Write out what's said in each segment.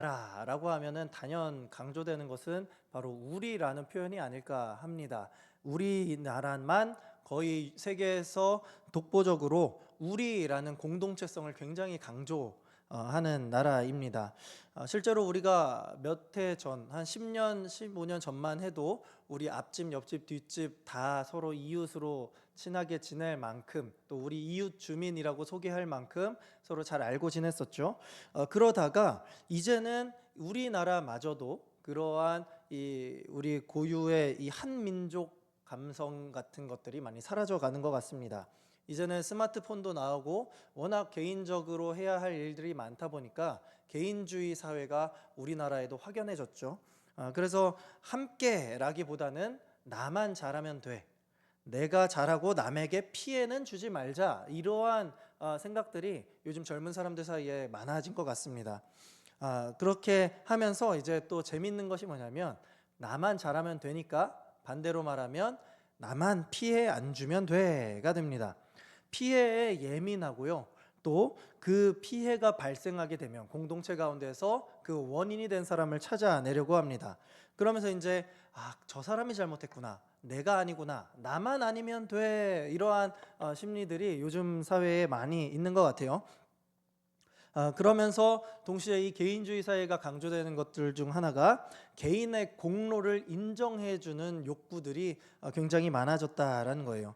라고 하면은 단연 강조되는 것은 바로 우리라는 표현이 아닐까 합니다. 우리나라만 거의 세계에서 독보적으로 우리라는 공동체성을 굉장히 강조하는 나라입니다. 실제로 우리가 몇 해 전, 한 10년, 15년 전만 해도 우리 앞집, 옆집, 뒷집 다 서로 이웃으로 친하게 지낼 만큼, 또 우리 이웃 주민이라고 소개할 만큼 서로 잘 알고 지냈었죠. 그러다가 이제는 우리나라마저도 그러한 우리 고유의 이 한민족 감성 같은 것들이 많이 사라져 가는 것 같습니다. 이제는 스마트폰도 나오고 워낙 개인적으로 해야 할 일들이 많다 보니까 개인주의 사회가 우리나라에도 확연해졌죠. 그래서 함께라기보다는 나만 잘하면 돼, 내가 잘하고 남에게 피해는 주지 말자, 이러한 생각들이 요즘 젊은 사람들 사이에 많아진 것 같습니다. 그렇게 하면서 이제 또 재밌는 것이 뭐냐면, 나만 잘하면 되니까 반대로 말하면 나만 피해 안 주면 돼가 됩니다. 피해에 예민하고요. 또 그 피해가 발생하게 되면 공동체 가운데서 그 원인이 된 사람을 찾아내려고 합니다. 그러면서 이제 저 사람이 잘못했구나, 내가 아니구나, 나만 아니면 돼, 이러한 심리들이 요즘 사회에 많이 있는 것 같아요. 그러면서 동시에 이 개인주의 사회가 강조되는 것들 중 하나가 개인의 공로를 인정해주는 욕구들이 굉장히 많아졌다라는 거예요.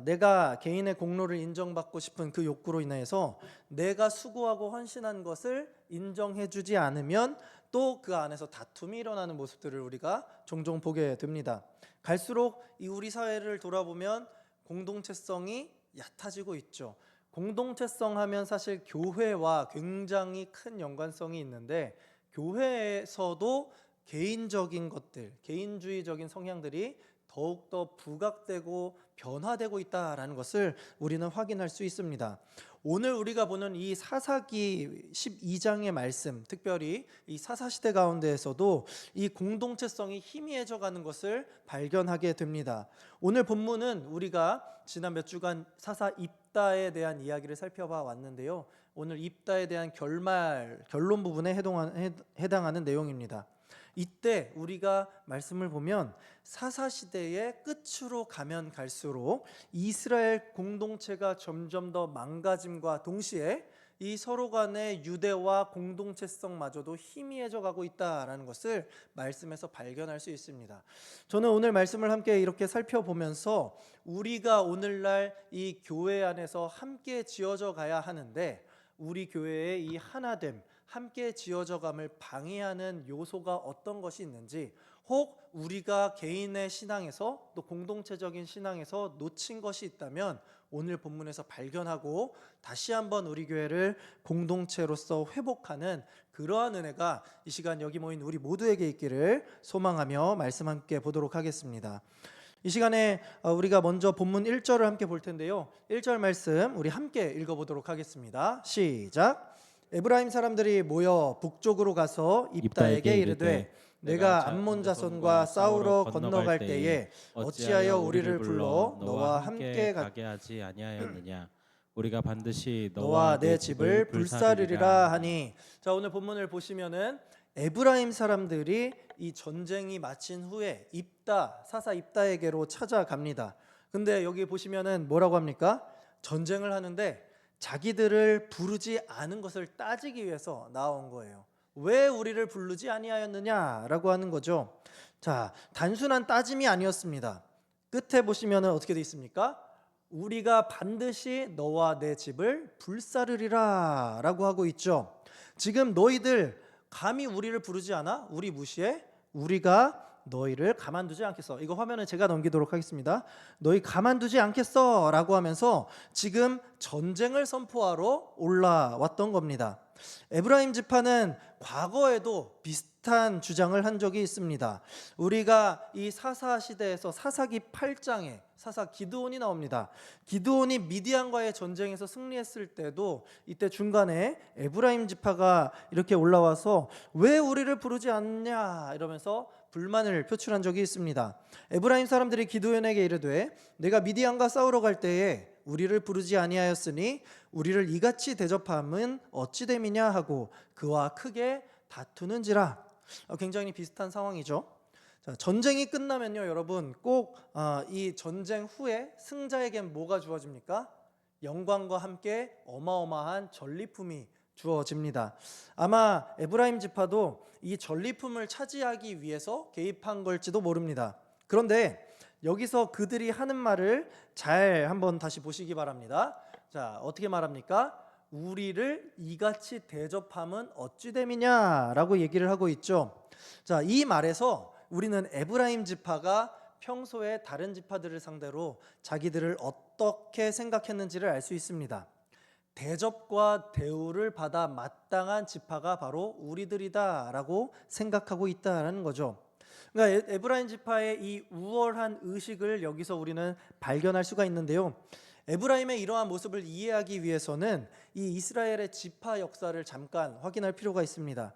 내가 개인의 공로를 인정받고 싶은 그 욕구로 인해서 내가 수고하고 헌신한 것을 인정해주지 않으면 또 그 안에서 다툼이 일어나는 모습들을 우리가 종종 보게 됩니다. 갈수록 이 우리 사회를 돌아보면 공동체성이 얕아지고 있죠. 공동체성 하면 사실 교회와 굉장히 큰 연관성이 있는데, 교회에서도 개인적인 것들, 개인주의적인 성향들이 더욱더 부각되고 변화되고 있다라는 것을 우리는 확인할 수 있습니다. 오늘 우리가 보는 이 사사기 12장의 말씀, 특별히 이 사사시대 가운데에서도 이 공동체성이 희미해져 가는 것을 발견하게 됩니다. 오늘 본문은 우리가 지난 몇 주간 사사 입다에 대한 이야기를 살펴봐 왔는데요, 오늘 입다에 대한 결론 부분에 해당하는 내용입니다. 이때 우리가 말씀을 보면 사사시대의 끝으로 가면 갈수록 이스라엘 공동체가 점점 더 망가짐과 동시에 이 서로 간의 유대와 공동체성마저도 희미해져 가고 있다라는 것을 말씀에서 발견할 수 있습니다. 저는 오늘 말씀을 함께 이렇게 살펴보면서 우리가 오늘날 이 교회 안에서 함께 지어져 가야 하는데, 우리 교회의 이 하나됨, 함께 지어져감을 방해하는 요소가 어떤 것이 있는지, 혹 우리가 개인의 신앙에서 또 공동체적인 신앙에서 놓친 것이 있다면 오늘 본문에서 발견하고 다시 한번 우리 교회를 공동체로서 회복하는 그러한 은혜가 이 시간 여기 모인 우리 모두에게 있기를 소망하며 말씀 함께 보도록 하겠습니다. 이 시간에 우리가 먼저 본문 1절을 함께 볼 텐데요, 1절 말씀 우리 함께 읽어보도록 하겠습니다. 시작. 에브라임 사람들이 모여 북쪽으로 가서 입다에게 이르되, 내가 암몬 자손과 싸우러 건너갈 때에 어찌하여 우리를 불러 너와 함께 가게 하지 아니하였느냐? 우리가 반드시 너와 내 집을 불사르리라 하니. 자, 오늘 본문을 보시면은 에브라임 사람들이 이 전쟁이 마친 후에 사사 입다에게로 찾아갑니다. 근데 여기 보시면은 뭐라고 합니까? 전쟁을 하는데 자기들을 부르지 않은 것을 따지기 위해서 나온 거예요. 왜 우리를 부르지 아니하였느냐라고 하는 거죠. 자, 단순한 따짐이 아니었습니다. 끝에 보시면은 어떻게 돼 있습니까? 우리가 반드시 너와 내 집을 불사르리라 라고 하고 있죠. 지금 너희들 감히 우리를 부르지 않아? 우리 무시해? 우리가 너희를 가만두지 않겠어. 이거 화면을 제가 넘기도록 하겠습니다. 너희 가만두지 않겠어 라고 하면서 지금 전쟁을 선포하러 올라왔던 겁니다. 에브라임 지파는 과거에도 비슷한 주장을 한 적이 있습니다. 우리가 이 사사 시대에서 사사기 8장에 사사 기드온이 나옵니다. 기드온이 미디안과의 전쟁에서 승리했을 때도 이때 중간에 에브라임 지파가 이렇게 올라와서 왜 우리를 부르지 않냐 이러면서 불만을 표출한 적이 있습니다. 에브라임 사람들이 기드온에게 이르되, 내가 미디안과 싸우러 갈 때에 우리를 부르지 아니하였으니 우리를 이같이 대접함은 어찌 됨이냐 하고 그와 크게 다투는지라. 굉장히 비슷한 상황이죠. 자, 전쟁이 끝나면요, 여러분 꼭 이 전쟁 후에 승자에겐 뭐가 주어집니까? 영광과 함께 어마어마한 전리품이 주어집니다. 아마 에브라임 지파도 이 전리품을 차지하기 위해서 개입한 걸지도 모릅니다. 그런데 여기서 그들이 하는 말을 잘 한번 다시 보시기 바랍니다. 자, 어떻게 말합니까? 우리를 이같이 대접함은 어찌 됨이냐라고 얘기를 하고 있죠. 자, 이 말에서 우리는 에브라임 지파가 평소에 다른 지파들을 상대로 자기들을 어떻게 생각했는지를 알 수 있습니다. 대접과 대우를 받아 마땅한 지파가 바로 우리들이다라고 생각하고 있다라는 거죠. 그러니까 에브라임 지파의 이 우월한 의식을 여기서 우리는 발견할 수가 있는데요. 에브라임의 이러한 모습을 이해하기 위해서는 이 이스라엘의 지파 역사를 잠깐 확인할 필요가 있습니다.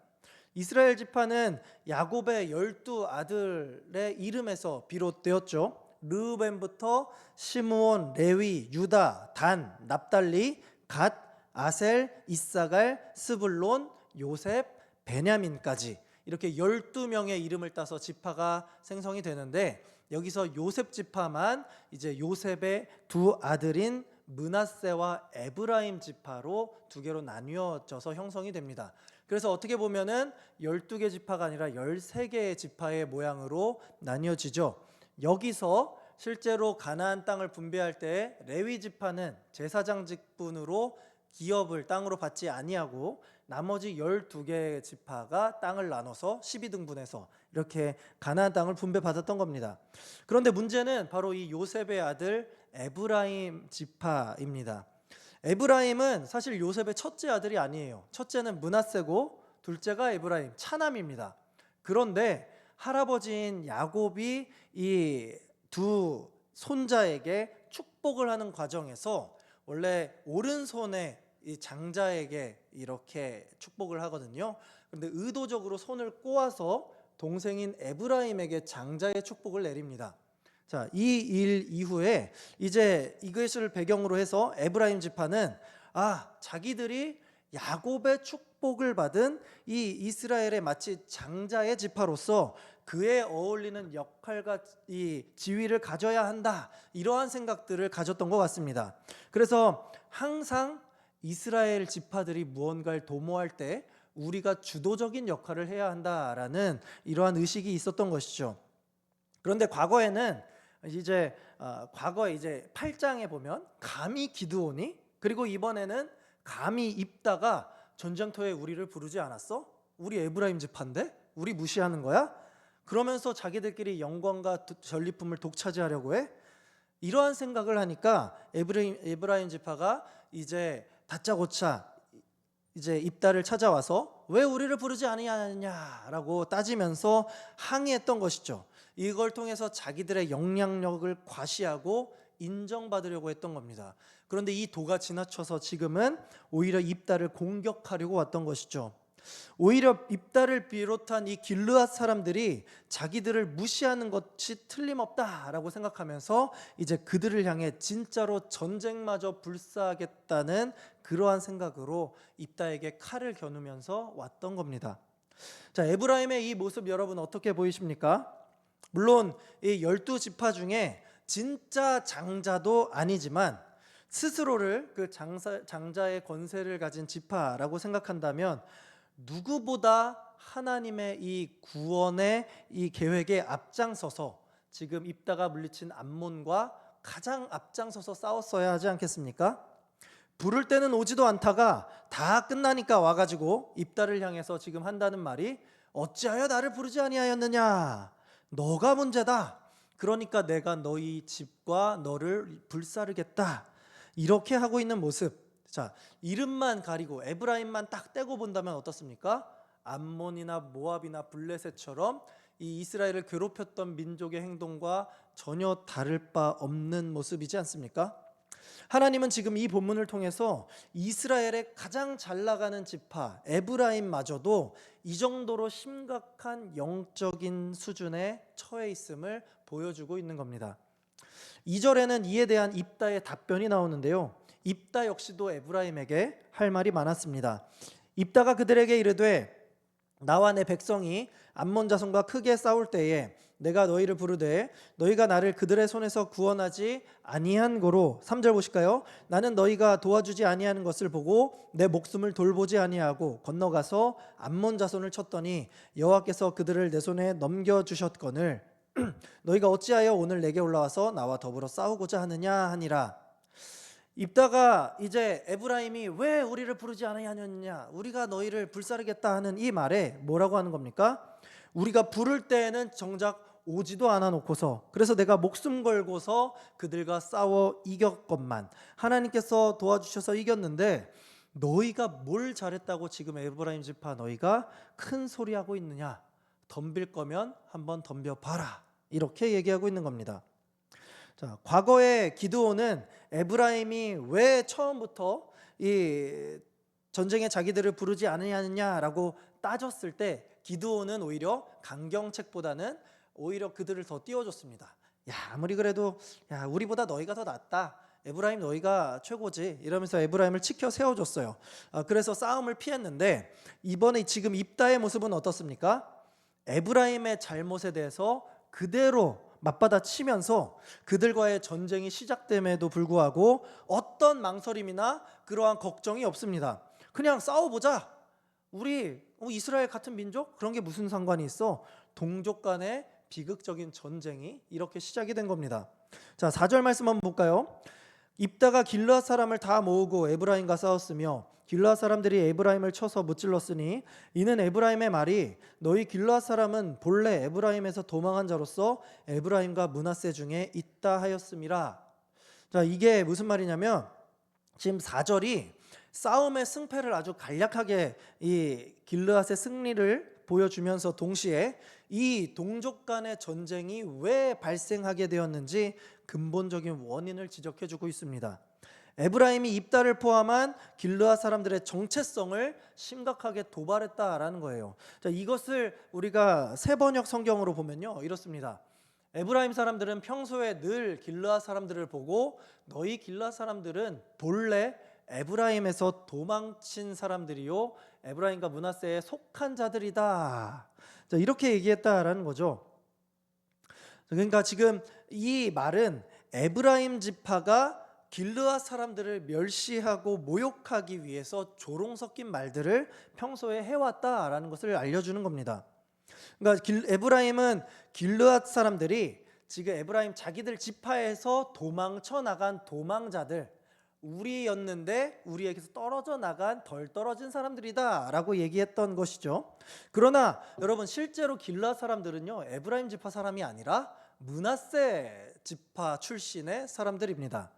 이스라엘 지파는 야곱의 12아들의 이름에서 비롯되었죠. 르우벤부터 시므온, 레위, 유다, 단, 납달리, 갓, 아셀, 이사갈, 스불론, 요셉, 베냐민까지 이렇게 12명의 이름을 따서 지파가 생성이 되는데, 여기서 요셉 지파만 이제 요셉의 두 아들인 므낫세와 에브라임 지파로 두 개로 나뉘어져서 형성이 됩니다. 그래서 어떻게 보면은 12개 지파가 아니라 13개의 지파의 모양으로 나뉘어지죠. 여기서 실제로 가나안 땅을 분배할 때 레위 지파는 제사장 직분으로 기업을 땅으로 받지 아니하고 나머지 12개의 지파가 땅을 나눠서 12등분해서 이렇게 가나안 땅을 분배받았던 겁니다. 그런데 문제는 바로 이 요셉의 아들 에브라임 지파입니다. 에브라임은 사실 요셉의 첫째 아들이 아니에요. 첫째는 므낫세고 둘째가 에브라임, 차남입니다. 그런데 할아버지인 야곱이 이 두 손자에게 축복을 하는 과정에서 원래 오른손에 이 장자에게 이렇게 축복을 하거든요. 그런데 의도적으로 손을 꼬아서 동생인 에브라임에게 장자의 축복을 내립니다. 자, 이 일 이후에 이제 이것을 배경으로 해서 에브라임 지파는 자기들이 야곱의 축복을 받은 이 이스라엘의 마치 장자의 지파로서 그에 어울리는 역할과 이 지위를 가져야 한다, 이러한 생각들을 가졌던 것 같습니다. 그래서 항상 이스라엘 지파들이 무언가를 도모할 때 우리가 주도적인 역할을 해야 한다라는 이러한 의식이 있었던 것이죠. 그런데 과거에 이제 8장에 보면 감히 기드온이, 그리고 이번에는 감히 입다가 전쟁터에 우리를 부르지 않았어? 우리 에브라임 지파인데? 우리 무시하는 거야? 그러면서 자기들끼리 영광과 전리품을 독차지하려고 해? 이러한 생각을 하니까 에브라임 지파가 이제 다짜고짜 이제 입다를 찾아와서 왜 우리를 부르지 아니하느냐라고 따지면서 항의했던 것이죠. 이걸 통해서 자기들의 영향력을 과시하고 인정받으려고 했던 겁니다. 그런데 이 도가 지나쳐서 지금은 오히려 입다를 공격하려고 왔던 것이죠. 오히려 입다를 비롯한 이 길르앗 사람들이 자기들을 무시하는 것이 틀림없다라고 생각하면서 이제 그들을 향해 진짜로 전쟁마저 불사하겠다는 그러한 생각으로 입다에게 칼을 겨누면서 왔던 겁니다. 자, 에브라임의 이 모습 여러분 어떻게 보이십니까? 물론 이 12지파 중에 진짜 장자도 아니지만 스스로를 그 장자의 권세를 가진 지파라고 생각한다면 누구보다 하나님의 이 구원의 이 계획에 앞장서서 지금 입다가 물리친 암몬과 가장 앞장서서 싸웠어야 하지 않겠습니까? 부를 때는 오지도 않다가 다 끝나니까 와가지고 입다를 향해서 지금 한다는 말이 어찌하여 나를 부르지 아니하였느냐, 너가 문제다, 그러니까 내가 너희 집과 너를 불사르겠다, 이렇게 하고 있는 모습. 자, 이름만 가리고 에브라임만 딱 떼고 본다면 어떻습니까? 암몬이나 모압이나 블레셋처럼 이 이스라엘을 괴롭혔던 민족의 행동과 전혀 다를 바 없는 모습이지 않습니까? 하나님은 지금 이 본문을 통해서 이스라엘의 가장 잘 나가는 지파 에브라임마저도 이 정도로 심각한 영적인 수준에 처해 있음을 보여주고 있는 겁니다. 2절에는 이에 대한 입다의 답변이 나오는데요, 입다 역시도 에브라임에게 할 말이 많았습니다. 입다가 그들에게 이르되 나와 내 백성이 암몬 자손과 크게 싸울 때에 내가 너희를 부르되 너희가 나를 그들의 손에서 구원하지 아니한 고로 3절 보실까요? 나는 너희가 도와주지 아니하는 것을 보고 내 목숨을 돌보지 아니하고 건너가서 암몬 자손을 쳤더니 여호와께서 그들을 내 손에 넘겨 주셨거늘 너희가 어찌하여 오늘 내게 올라와서 나와 더불어 싸우고자 하느냐 하니라. 입다가 이제 에브라임이 왜 우리를 부르지 아니하느냐, 우리가 너희를 불사르겠다 하는 이 말에 뭐라고 하는 겁니까? 우리가 부를 때에는 정작 오지도 않아 놓고서, 그래서 내가 목숨 걸고서 그들과 싸워 이겼건만, 하나님께서 도와주셔서 이겼는데 너희가 뭘 잘했다고 지금 에브라임 지파 너희가 큰 소리하고 있느냐, 덤빌 거면 한번 덤벼봐라, 이렇게 얘기하고 있는 겁니다. 자, 과거에 기드온은 에브라임이 왜 처음부터 이 전쟁에 자기들을 부르지 않느냐라고 따졌을 때 기드온은 오히려 강경책보다는 오히려 그들을 더 띄워줬습니다. 야, 아무리 그래도 야, 우리보다 너희가 더 낫다. 에브라임 너희가 최고지. 이러면서 에브라임을 치켜 세워줬어요. 그래서 싸움을 피했는데 이번에 지금 입다의 모습은 어떻습니까? 에브라임의 잘못에 대해서 그대로 맞받아치면서 그들과의 전쟁이 시작됨에도 불구하고 어떤 망설임이나 그러한 걱정이 없습니다. 그냥 싸워보자. 우리 이스라엘 같은 민족? 그런 게 무슨 상관이 있어? 동족 간의 비극적인 전쟁이 이렇게 시작이 된 겁니다. 자, 4절 말씀 한번 볼까요? 입다가 길르앗 사람을 다 모으고 에브라임과 싸웠으며 길르앗 사람들이 에브라임을 쳐서 무찔렀으니 이는 에브라임의 말이 너희 길르앗 사람은 본래 에브라임에서 도망한 자로서 에브라임과 므낫세 중에 있다 하였음이라. 자, 이게 무슨 말이냐면 지금 4절이 싸움의 승패를 아주 간략하게 이 길르앗의 승리를 보여주면서 동시에 이 동족 간의 전쟁이 왜 발생하게 되었는지 근본적인 원인을 지적해주고 있습니다. 에브라임이 입다를 포함한 길르앗 사람들의 정체성을 심각하게 도발했다라는 거예요. 자, 이것을 우리가 세번역 성경으로 보면요, 이렇습니다. 에브라임 사람들은 평소에 늘 길르앗 사람들을 보고 너희 길르앗 사람들은 본래 에브라임에서 도망친 사람들이요 에브라임과 므낫세에 속한 자들이다. 자, 이렇게 얘기했다라는 거죠. 그러니까 지금 이 말은 에브라임 지파가 길르앗 사람들을 멸시하고 모욕하기 위해서 조롱 섞인 말들을 평소에 해왔다라는 것을 알려주는 겁니다. 그러니까 에브라임은 길르앗 사람들이 지금 에브라임 자기들 지파에서 도망쳐 나간 도망자들, 우리였는데 우리에게서 떨어져 나간 덜 떨어진 사람들이다라고 얘기했던 것이죠. 그러나 여러분 실제로 길르앗 사람들은요 에브라임 지파 사람이 아니라 므낫세 지파 출신의 사람들입니다.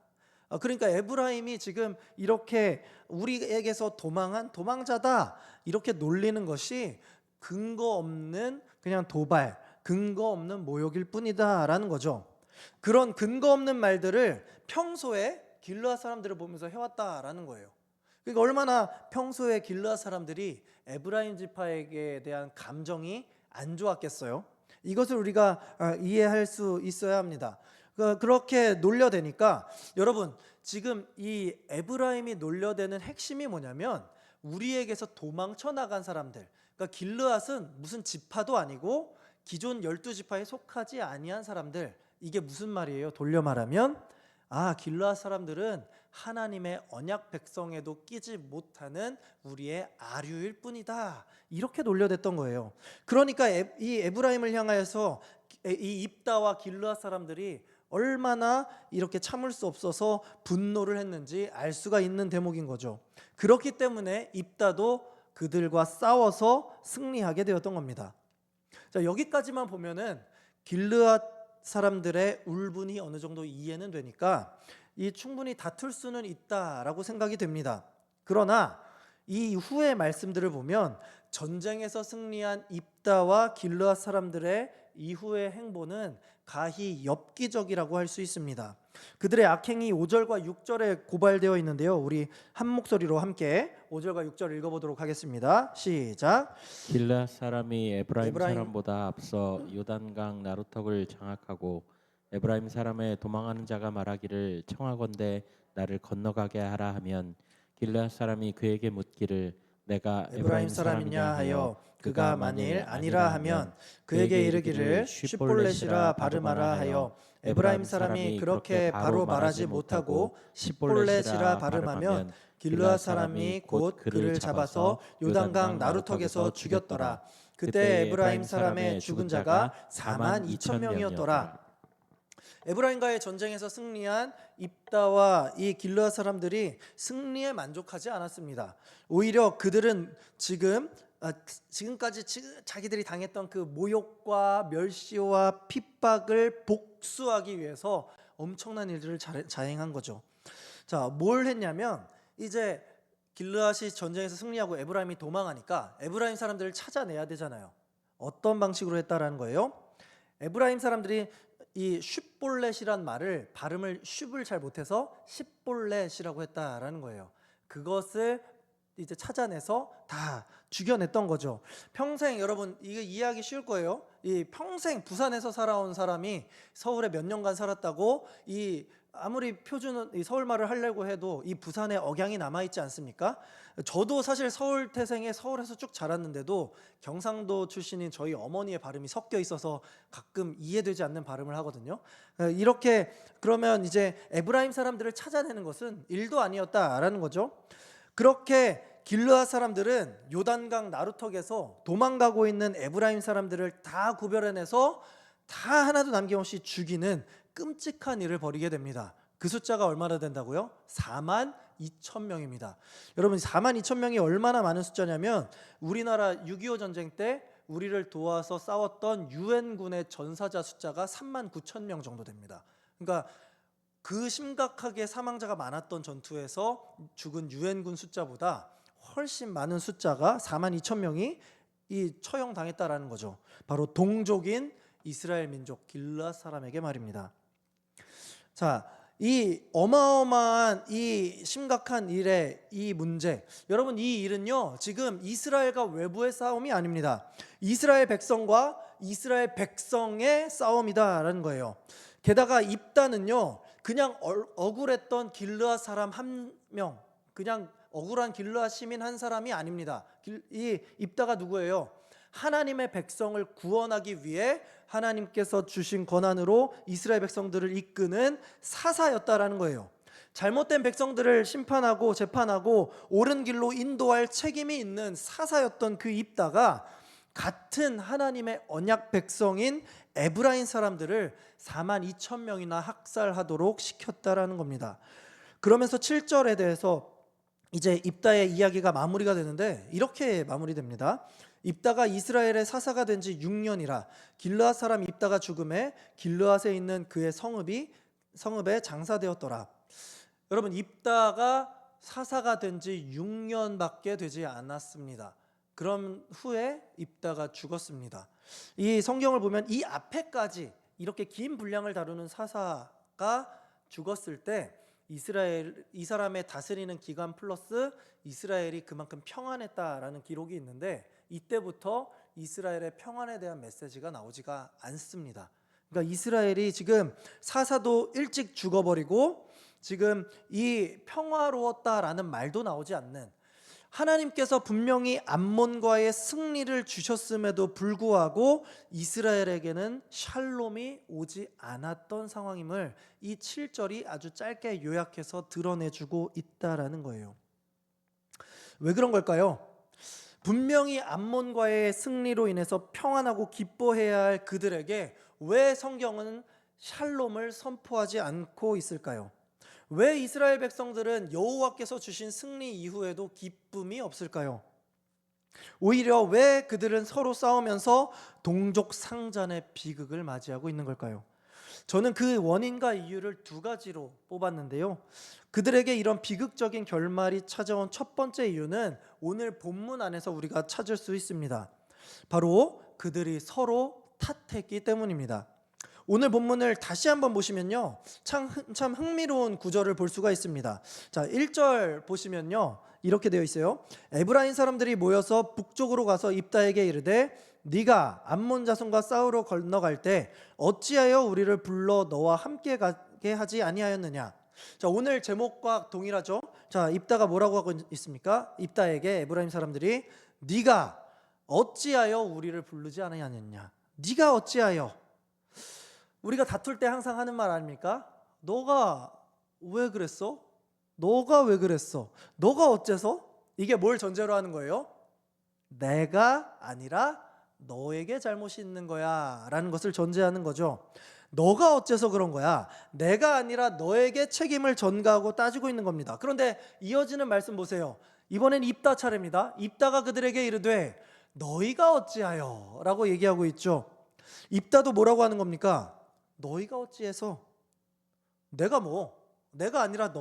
그러니까 에브라임이 지금 이렇게 우리에게서 도망한 도망자다 이렇게 놀리는 것이 근거 없는 그냥 도발, 근거 없는 모욕일 뿐이다라는 거죠. 그런 근거 없는 말들을 평소에 길르앗 사람들을 보면서 해왔다라는 거예요. 그러니까 얼마나 평소에 길르앗 사람들이 에브라임 지파에게 대한 감정이 안 좋았겠어요. 이것을 우리가 이해할 수 있어야 합니다. 그렇게 놀려대니까 여러분 지금 이 에브라임이 놀려대는 핵심이 뭐냐면 우리에게서 도망쳐 나간 사람들, 그러니까 길르앗은 무슨 지파도 아니고 기존 12지파에 속하지 아니한 사람들, 이게 무슨 말이에요? 돌려 말하면 길르앗 사람들은 하나님의 언약 백성에도 끼지 못하는 우리의 아류일 뿐이다, 이렇게 놀려댔던 거예요. 그러니까 이 에브라임을 향하여서 이 입다와 길르앗 사람들이 얼마나 이렇게 참을 수 없어서 분노를 했는지 알 수가 있는 대목인 거죠. 그렇기 때문에 입다도 그들과 싸워서 승리하게 되었던 겁니다. 자, 여기까지만 보면은 길르앗 사람들의 울분이 어느 정도 이해는 되니까 충분히 다툴 수는 있다라고 생각이 됩니다. 그러나 이 후의 말씀들을 보면 전쟁에서 승리한 입다와 길르앗 사람들의 이후의 행보는 가히 엽기적이라고 할 수 있습니다. 그들의 악행이 5절과 6절에 고발되어 있는데요. 우리 한 목소리로 함께 5절과 6절 읽어보도록 하겠습니다. 시작. 길르앗 사람이 에브라임 에브라임 사람보다 앞서 요단강 나루턱을 장악하고 에브라임 사람의 도망하는 자가 말하기를 청하건대 나를 건너가게 하라 하면 길르앗 사람이 그에게 묻기를 내가 에브라임 사람이냐 하여 그가 만일 아니라 하면 그에게 이르기를 쉿볼렛이라 발음하라 하여 에브라임 사람이 그렇게 바로 말하지 못하고 십볼렛이라 발음하면 길르앗 사람이 곧 그를 잡아서 요단강 나루턱에서 죽였더라. 그때 에브라임 사람의 죽은 자가 4만 2천 명이었더라. 에브라임과의 전쟁에서 승리한 입다와 이 길르앗 사람들이 승리에 만족하지 않았습니다. 오히려 그들은 지금까지 자기들이 당했던 그 모욕과 멸시와 핍박을 복수하기 위해서 엄청난 일들을 자행한 거죠. 자, 뭘 했냐면 이제 길르앗이 전쟁에서 승리하고 에브라임이 도망하니까 에브라임 사람들을 찾아내야 되잖아요. 어떤 방식으로 했다라는 거예요? 에브라임 사람들이 이 쉿볼렛이란 말을 발음을 쉿을 잘 못해서 십볼렛이라고 했다라는 거예요. 그것을 이제 찾아내서 다 죽여냈던 거죠. 평생 여러분 이게 이해하기 쉬울 거예요. 이 평생 부산에서 살아온 사람이 서울에 몇 년간 살았다고 이 아무리 표준 이 서울 말을 하려고 해도 이 부산의 억양이 남아 있지 않습니까? 저도 사실 서울 태생에 서울에서 쭉 자랐는데도 경상도 출신인 저희 어머니의 발음이 섞여 있어서 가끔 이해되지 않는 발음을 하거든요. 이렇게 그러면 이제 에브라임 사람들을 찾아내는 것은 일도 아니었다라는 거죠. 그렇게 길르앗 사람들은 요단강 나루턱에서 도망가고 있는 에브라임 사람들을 다 구별해내서 다 하나도 남김없이 죽이는 끔찍한 일을 벌이게 됩니다. 그 숫자가 얼마나 된다고요? 4만 2천 명입니다. 여러분 4만 2천 명이 얼마나 많은 숫자냐면 우리나라 6.25 전쟁 때 우리를 도와서 싸웠던 유엔군의 전사자 숫자가 3만 9천 명 정도 됩니다. 그러니까 그 심각하게 사망자가 많았던 전투에서 죽은 유엔군 숫자보다 훨씬 많은 숫자가 4만 2천 명이 처형당했다라는 거죠. 바로 동족인 이스라엘 민족 길르앗 사람에게 말입니다. 자, 이 어마어마한 이 심각한 일의 이 문제, 여러분 이 일은요 지금 이스라엘과 외부의 싸움이 아닙니다. 이스라엘 백성과 이스라엘 백성의 싸움이다라는 거예요. 게다가 입다는요 그냥 억울했던 길르앗 사람 한 명, 그냥 억울한 길르앗 시민 한 사람이 아닙니다. 이 입다가 누구예요? 하나님의 백성을 구원하기 위해 하나님께서 주신 권한으로 이스라엘 백성들을 이끄는 사사였다라는 거예요. 잘못된 백성들을 심판하고 재판하고 옳은 길로 인도할 책임이 있는 사사였던 그 입다가 같은 하나님의 언약 백성인 에브라임 사람들을 4만 2천 명이나 학살하도록 시켰다라는 겁니다. 그러면서 7절에 대해서 이제 입다의 이야기가 마무리가 되는데 이렇게 마무리됩니다. 입다가 이스라엘의 사사가 된 지 6년이라 길르앗 사람 입다가 죽음에 길르앗에 있는 그의 성읍에 장사되었더라. 여러분 입다가 사사가 된 지 6년밖에 되지 않았습니다. 그런 후에 입다가 죽었습니다. 이 성경을 보면 이 앞에까지 이렇게 긴 분량을 다루는 사사가 죽었을 때 이 사람의 다스리는 기간 플러스 이스라엘이 그만큼 평안했다라는 기록이 있는데 이때부터 이스라엘의 평안에 대한 메시지가 나오지가 않습니다. 그러니까 이스라엘이 지금 사사도 일찍 죽어버리고 지금 이 평화로웠다라는 말도 나오지 않는, 하나님께서 분명히 암몬과의 승리를 주셨음에도 불구하고 이스라엘에게는 샬롬이 오지 않았던 상황임을 이 7절이 아주 짧게 요약해서 드러내주고 있다라는 거예요. 왜 그런 걸까요? 분명히 암몬과의 승리로 인해서 평안하고 기뻐해야 할 그들에게 왜 성경은 샬롬을 선포하지 않고 있을까요? 왜 이스라엘 백성들은 여호와께서 주신 승리 이후에도 기쁨이 없을까요? 오히려 왜 그들은 서로 싸우면서 동족 상잔의 비극을 맞이하고 있는 걸까요? 저는 그 원인과 이유를 두 가지로 뽑았는데요. 그들에게 이런 비극적인 결말이 찾아온 첫 번째 이유는 오늘 본문 안에서 우리가 찾을 수 있습니다. 바로 그들이 서로 탓했기 때문입니다. 오늘 본문을 다시 한번 보시면요, 참 흥미로운 구절을 볼 수가 있습니다. 자, 1절 보시면요 이렇게 되어 있어요. 에브라임 사람들이 모여서 북쪽으로 가서 입다에게 이르되 네가 암몬 자손과 싸우러 건너갈 때 어찌하여 우리를 불러 너와 함께 가게 하지 아니하였느냐. 자, 오늘 제목과 동일하죠. 자, 입다가 뭐라고 하고 있습니까? 입다에게 에브라임 사람들이 네가 어찌하여 우리를 부르지 아니하느냐. 네가 어찌하여. 우리가 다툴 때 항상 하는 말 아닙니까? 너가 왜 그랬어? 너가 왜 그랬어? 너가 어째서? 이게 뭘 전제로 하는 거예요? 내가 아니라 너에게 잘못이 있는 거야 라는 것을 전제하는 거죠. 너가 어째서 그런 거야? 내가 아니라 너에게 책임을 전가하고 따지고 있는 겁니다. 그런데 이어지는 말씀 보세요. 이번엔 입다 차례입니다. 입다가 그들에게 이르되 너희가 어찌하여 라고 얘기하고 있죠. 입다도 뭐라고 하는 겁니까? 너희가 어찌해서? 내가 내가 아니라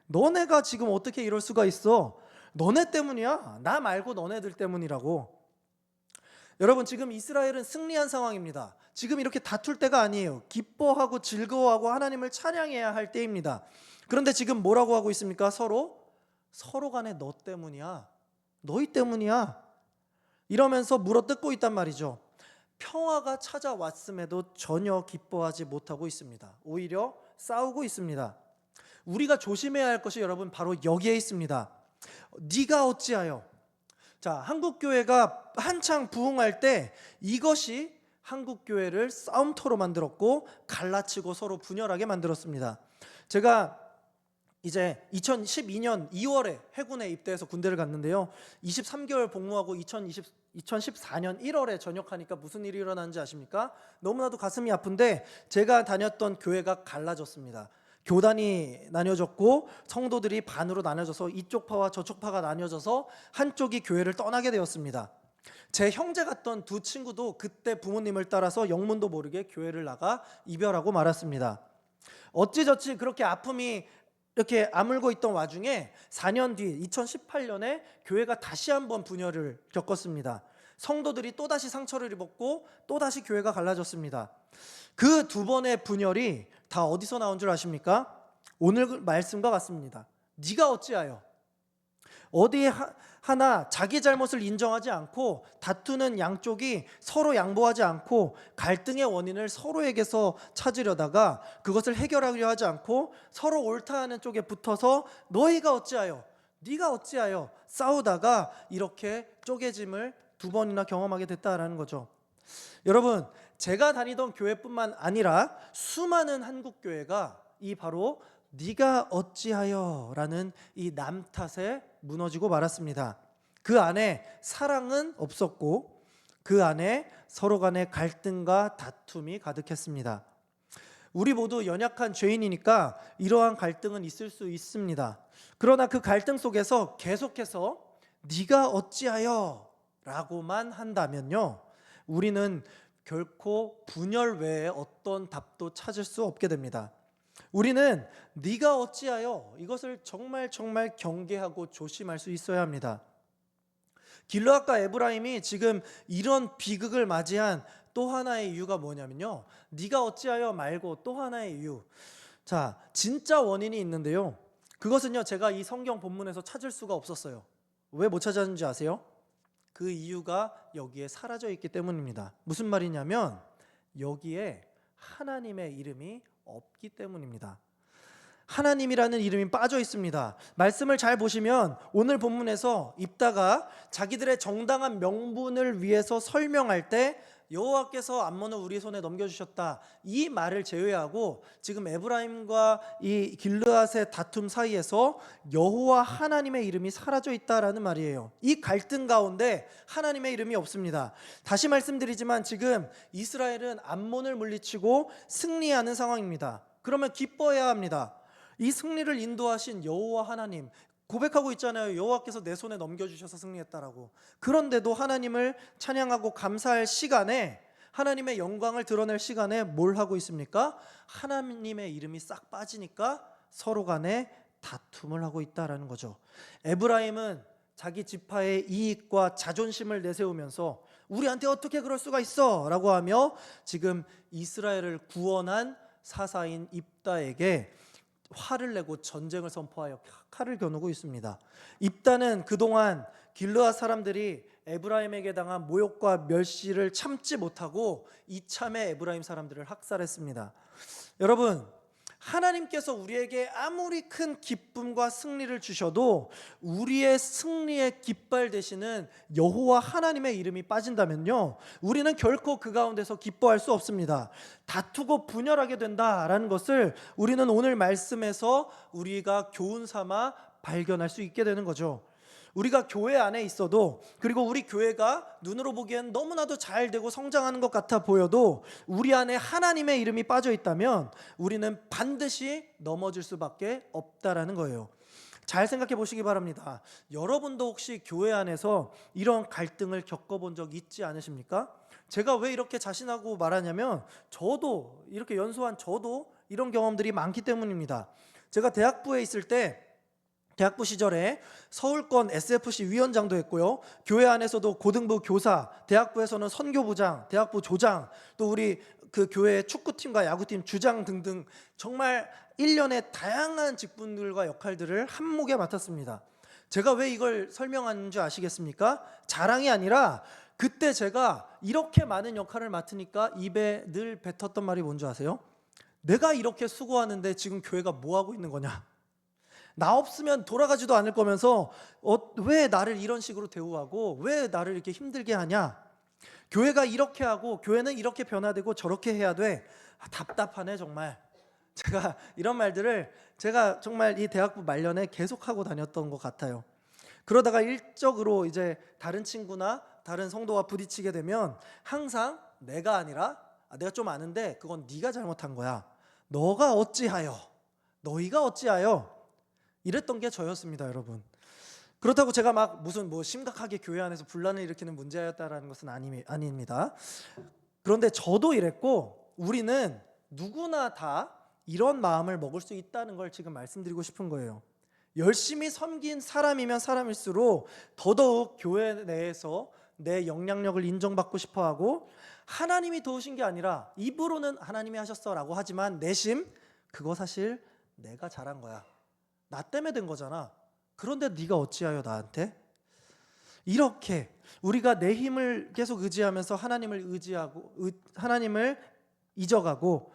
너네가 지금 어떻게 이럴 수가 있어? 너네 때문이야. 나 말고 너네들 때문이라고. 여러분, 지금 이스라엘은 승리한 상황입니다. 지금 이렇게 다툴 때가 아니에요. 기뻐하고 즐거워하고 하나님을 찬양해야 할 때입니다. 그런데 지금 뭐라고 하고 있습니까? 서로 간에 너 때문이야. 너희 때문이야. 이러면서 물어뜯고 있단 말이죠. 평화가 찾아왔음에도 전혀 기뻐하지 못하고 있습니다. 오히려 싸우고 있습니다. 우리가 조심해야 할 것이 여러분 바로 여기에 있습니다. 네가 어찌하여. 자, 한국교회가 한창 부흥할 때 이것이 한국교회를 싸움터로 만들었고 갈라치고 서로 분열하게 만들었습니다. 제가 이제 2012년 2월에 해군에 입대해서 군대를 갔는데요. 23개월 복무하고 2014년 1월에 전역하니까 무슨 일이 일어났는지 아십니까? 너무나도 가슴이 아픈데 제가 다녔던 교회가 갈라졌습니다. 교단이 나뉘어졌고 성도들이 반으로 나뉘어져서 이쪽 파와 저쪽 파가 나뉘어져서 한쪽이 교회를 떠나게 되었습니다. 제 형제 같던 두 친구도 그때 부모님을 따라서 영문도 모르게 교회를 나가 이별하고 말았습니다. 어찌저찌 그렇게 아픔이 이렇게 아물고 있던 와중에 4년 뒤 2018년에 교회가 다시 한번 분열을 겪었습니다. 성도들이 또다시 상처를 입었고 또다시 교회가 갈라졌습니다. 그 두 번의 분열이 다 어디서 나온 줄 아십니까? 오늘 말씀과 같습니다. 네가 어찌하여. 어디 하나 자기 잘못을 인정하지 않고 다투는 양쪽이 서로 양보하지 않고 갈등의 원인을 서로에게서 찾으려다가 그것을 해결하려 하지 않고 서로 옳다 하는 쪽에 붙어서 너희가 어찌하여, 네가 어찌하여 싸우다가 이렇게 쪼개짐을 두 번이나 경험하게 됐다라는 거죠. 여러분, 제가 다니던 교회뿐만 아니라 수많은 한국 교회가 이 바로 네가 어찌하여 라는 이 남 탓에 무너지고 말았습니다. 그 안에 사랑은 없었고 그 안에 서로 간의 갈등과 다툼이 가득했습니다. 우리 모두 연약한 죄인이니까 이러한 갈등은 있을 수 있습니다. 그러나 그 갈등 속에서 계속해서 네가 어찌하여 라고만 한다면요, 우리는 결코 분열 외에 어떤 답도 찾을 수 없게 됩니다. 우리는 네가 어찌하여 이것을 정말 경계하고 조심할 수 있어야 합니다. 길르앗과 에브라임이 지금 이런 비극을 맞이한 또 하나의 이유가 뭐냐면요, 네가 어찌하여 말고 또 하나의 이유. 자, 진짜 원인이 있는데요, 그것은요 제가 이 성경 본문에서 찾을 수가 없었어요. 왜 못 찾았는지 아세요? 그 이유가 여기에 사라져 있기 때문입니다. 무슨 말이냐면 여기에 하나님의 이름이 없기 때문입니다. 하나님이라는 이름이 빠져 있습니다. 말씀을 잘 보시면 오늘 본문에서 입다가 자기들의 정당한 명분을 위해서 설명할 때 여호와께서 암몬을 우리 손에 넘겨주셨다, 이 말을 제외하고 지금 에브라임과 이 길르앗의 다툼 사이에서 여호와 하나님의 이름이 사라져 있다라는 말이에요. 이 갈등 가운데 하나님의 이름이 없습니다. 다시 말씀드리지만 지금 이스라엘은 암몬을 물리치고 승리하는 상황입니다. 그러면 기뻐해야 합니다. 이 승리를 인도하신 여호와 하나님, 고백하고 있잖아요. 여호와께서 내 손에 넘겨주셔서 승리했다라고. 그런데도 하나님을 찬양하고 감사할 시간에, 하나님의 영광을 드러낼 시간에 뭘 하고 있습니까? 하나님의 이름이 싹 빠지니까 서로 간에 다툼을 하고 있다라는 거죠. 에브라임은 자기 지파의 이익과 자존심을 내세우면서 우리한테 어떻게 그럴 수가 있어 라고 하며 지금 이스라엘을 구원한 사사인 입다에게 화를 내고 전쟁을 선포하여 칼을 겨누고 있습니다. 입다는 그동안 길르앗 사람들이 에브라임에게 당한 모욕과 멸시를 참지 못하고 이참에 에브라임 사람들을 학살했습니다. 여러분, 하나님께서 우리에게 아무리 큰 기쁨과 승리를 주셔도 우리의 승리의 깃발 되시는 여호와 하나님의 이름이 빠진다면요, 우리는 결코 그 가운데서 기뻐할 수 없습니다. 다투고 분열하게 된다라는 것을 우리는 오늘 말씀에서 우리가 교훈 삼아 발견할 수 있게 되는 거죠. 우리가 교회 안에 있어도, 그리고 우리 교회가 눈으로 보기엔 너무나도 잘 되고 성장하는 것 같아 보여도 우리 안에 하나님의 이름이 빠져 있다면 우리는 반드시 넘어질 수밖에 없다라는 거예요. 잘 생각해 보시기 바랍니다. 여러분도 혹시 교회 안에서 이런 갈등을 겪어본 적 있지 않으십니까? 제가 왜 이렇게 자신하고 말하냐면, 저도 이렇게 연소한 저도 이런 경험들이 많기 때문입니다. 제가 대학부에 있을 때, 대학부 시절에 서울권 SFC 위원장도 했고요, 교회 안에서도 고등부 교사, 대학부에서는 선교부장, 대학부 조장, 또 우리 그 교회 축구팀과 야구팀 주장 등등 정말 1년의 다양한 직분들과 역할들을 한몫에 맡았습니다. 제가 왜 이걸 설명하는 줄 아시겠습니까? 자랑이 아니라 그때 제가 이렇게 많은 역할을 맡으니까 입에 늘 뱉었던 말이 뭔지 아세요? 내가 이렇게 수고하는데 지금 교회가 뭐 하고 있는 거냐? 나 없으면 돌아가지도 않을 거면서 왜 나를 이런 식으로 대우하고 왜 나를 이렇게 힘들게 하냐? 교회가 이렇게 하고 교회는 이렇게 변화되고 저렇게 해야 돼. 답답하네 정말. 제가 이런 말들을 제가 정말 이 대학부 말년에 계속하고 다녔던 것 같아요. 그러다가 일적으로 이제 다른 친구나 다른 성도와 부딪히게 되면 항상 내가 아니라 내가 좀 아는데 그건 네가 잘못한 거야. 너가 어찌하여, 너희가 어찌하여, 이랬던 게 저였습니다, 여러분. 그렇다고 제가 막 무슨 심각하게 교회 안에서 분란을 일으키는 문제였다라는 것은 아닙니다. 그런데 저도 이랬고 우리는 누구나 다 이런 마음을 먹을 수 있다는 걸 지금 말씀드리고 싶은 거예요. 열심히 섬긴 사람이면 사람일수록 더더욱 교회 내에서 내 영향력을 인정받고 싶어하고, 하나님이 도우신 게 아니라 입으로는 하나님이 하셨어라고 하지만 내심 그거 사실 내가 잘한 거야, 나 때문에 된 거잖아. 그런데 네가 어찌하여 나한테? 이렇게 우리가 내 힘을 계속 의지하면서 하나님을 의지하고 하나님을 잊어가고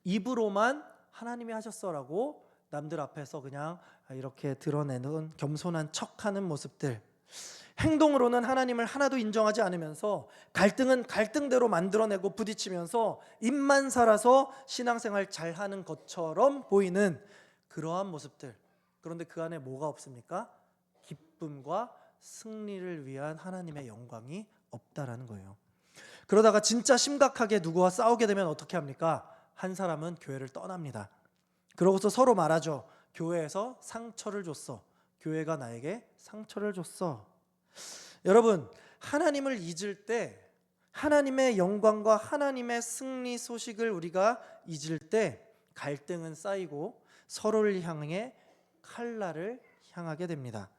입으로만 하나님이 하셨어라고 남들 앞에서 그냥 이렇게 드러내는 겸손한 척하는 모습들, 행동으로는 하나님을 하나도 인정하지 않으면서 갈등은 갈등대로 만들어내고 부딪히면서 입만 살아서 신앙생활 잘하는 것처럼 보이는 그러한 모습들. 그런데 그 안에 뭐가 없습니까? 기쁨과 승리를 위한 하나님의 영광이 없다라는 거예요. 그러다가 진짜 심각하게 누구와 싸우게 되면 어떻게 합니까? 한 사람은 교회를 떠납니다. 그러고서 서로 말하죠. 교회에서 상처를 줬어. 교회가 나에게 상처를 줬어. 여러분, 하나님을 잊을 때, 하나님의 영광과 하나님의 승리 소식을 우리가 잊을 때 갈등은 쌓이고 서로를 향해 칼날을 향하게 됩니다.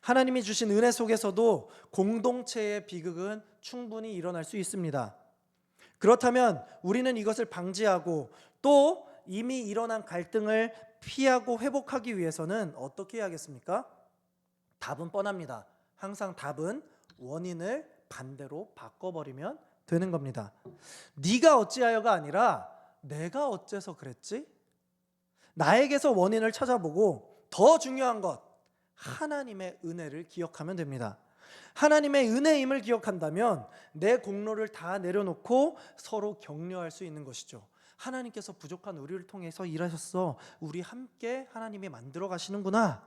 하나님이 주신 은혜 속에서도 공동체의 비극은 충분히 일어날 수 있습니다. 그렇다면 우리는 이것을 방지하고 또 이미 일어난 갈등을 피하고 회복하기 위해서는 어떻게 해야겠습니까? 답은 뻔합니다. 항상 답은 원인을 반대로 바꿔버리면 되는 겁니다. 네가 어찌하여가 아니라 내가 어째서 그랬지? 나에게서 원인을 찾아보고 더 중요한 것, 하나님의 은혜를 기억하면 됩니다. 하나님의 은혜임을 기억한다면 내 공로를 다 내려놓고 서로 격려할 수 있는 것이죠. 하나님께서 부족한 우리를 통해서 일하셨어. 우리 함께 하나님이 만들어 가시는구나.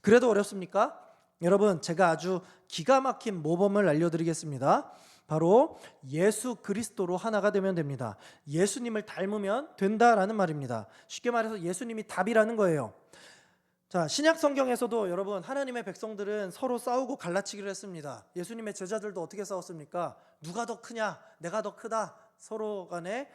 그래도 어렵습니까? 여러분, 제가 아주 기가 막힌 모범을 알려드리겠습니다. 바로 예수 그리스도로 하나가 되면 됩니다. 예수님을 닮으면 된다라는 말입니다. 쉽게 말해서 예수님이 답이라는 거예요. 자, 신약 성경에서도 여러분, 하나님의 백성들은 서로 싸우고 갈라치기를 했습니다. 예수님의 제자들도 어떻게 싸웠습니까? 누가 더 크냐? 내가 더 크다. 서로 간에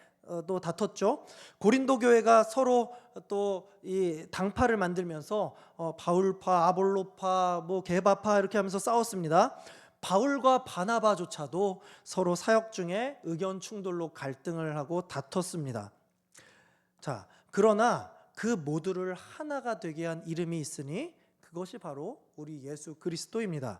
또 다퉜죠. 고린도 교회가 서로 또 이 당파를 만들면서 바울파, 아볼로파, 게바파 이렇게 하면서 싸웠습니다. 바울과 바나바조차도 서로 사역 중에 의견 충돌로 갈등을 하고 다퉜습니다. 자, 그러나 그 모두를 하나가 되게 한 이름이 있으니 그것이 바로 우리 예수 그리스도입니다.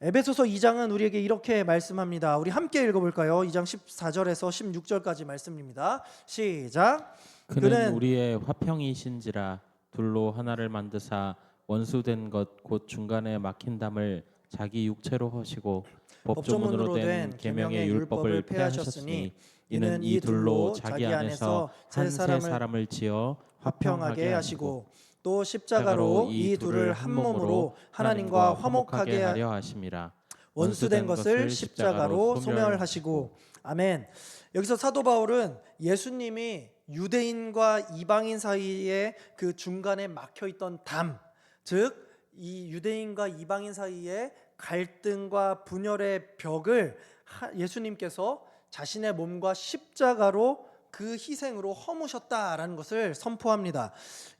에베소서 2장은 우리에게 이렇게 말씀합니다. 우리 함께 읽어볼까요? 2장 14절에서 16절까지 말씀입니다. 시작. 그는 우리의 화평이신지라 둘로 하나를 만드사 원수된 것 곧 중간에 막힌 담을 자기 육체로 허시고 법조문으로 된 계명의 율법을 폐하셨으니 이는 이 둘로 자기 안에서 한 새 사람을 지어 화평하게 하시고 또 십자가로 이 둘을 한 몸으로 하나님과 화목하게 하려 하심이라. 원수된 것을 십자가로 소멸하시고. 아멘. 여기서 사도 바울은 예수님이 유대인과 이방인 사이에 그 중간에 막혀 있던 담, 즉 이 유대인과 이방인 사이에 갈등과 분열의 벽을 예수님께서 자신의 몸과 십자가로 그 희생으로 허무셨다라는 것을 선포합니다.